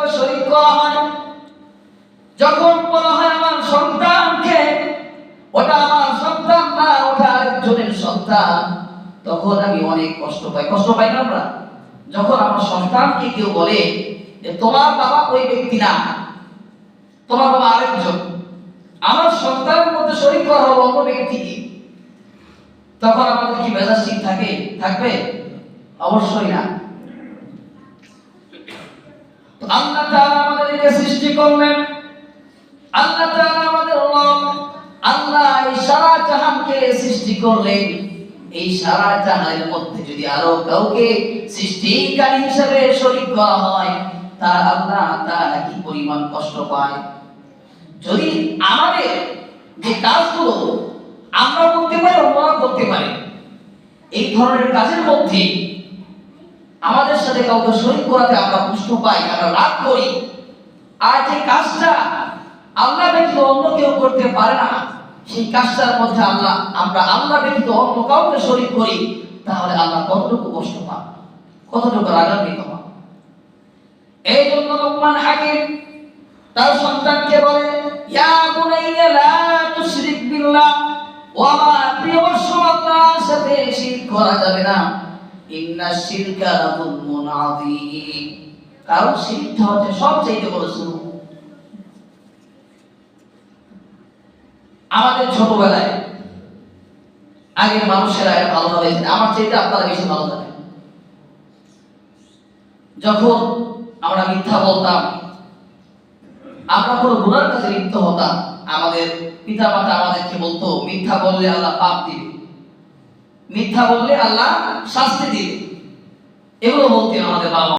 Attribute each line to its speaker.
Speaker 1: কাউকে শরীক করা হয়, যখন বলা হয় আমার সন্তানকে, ওটা আমার সন্তান না, ওটা আরেকজনের সন্তান, তখন আমি অনেক কষ্ট পাই। কষ্ট পাই না আমরা? যখন আমার সন্তানকে কেউ বলে যে তোমার বাবা ওই ব্যক্তি না, তোমার বাবা আরেকজন, আমার সন্তানের মধ্যে শরীক করা হলো অন্য ব্যক্তিকে, তখন আমাদের কি মেজাজ ঠিক থাকে? থাকবে? অবশ্যই না। তো আল্লাহ তাআলা আমাদেরকে সৃষ্টি করলেন, আল্লাহ তাআলা আমাদের রব, আল্লাহ এই সারা জাহানকে সৃষ্টি করলেন। এই সারা জাহানের মধ্যে যদি আরো কাউকে সৃষ্টিকারী হিসেবে শরীক করা হয়, তার আল্লাহ তাআলা কি পরিমাণ কষ্ট পায়। যদি আমাদের যে কাজগুলো আমরা করতে পারি, অন্যরা করতে পারে, এই ধরনের কাজের মধ্যে আমাদের সাথে কাউকে শরীক করাতে আমরা কষ্ট পাই, আমরা রাগ করি, আর যে কাজটা আল্লাহ ব্যতীত অন্য কেউ করতে পারে না, সেই কাজটার মধ্যে আমরা আল্লাহ ব্যতীত অন্য কাউকে শরীক করি, তাহলে আল্লাহ কতটুকু কষ্ট পান, কতটুকু রাগান্বিত হন। এই জন্য লোকমান হাকিম তার সন্তানকে বলে, ইয়া বুনাইয়া লা তুশরিক বিল্লাহ, ও আমার প্রিয় বৎস, আল্লাহর সাথে শিরক করা যাবে না। ইন্নাশ শিরকা লাযুলমুন আযীম, কারণ শিরকটা হচ্ছে সবচেয়ে বড় জুলুম। আমাদের ছোটবেলায় আগের মানুষেরা ভালোভাবে, আমার চাইতে আপনারা বেশি ভালো জানেন, যখন আমরা মিথ্যা বলতাম, আমরা কোনো গুনার কাজে লিপ্ত হতাম, আমাদের পিতা মাতা আমাদেরকে বলতো মিথ্যা বললে আল্লাহ পাপ দিবে, মিথ্যা বললে আল্লাহ শাস্তি দিবে, এগুলো বলতেন আমাদের বাবা।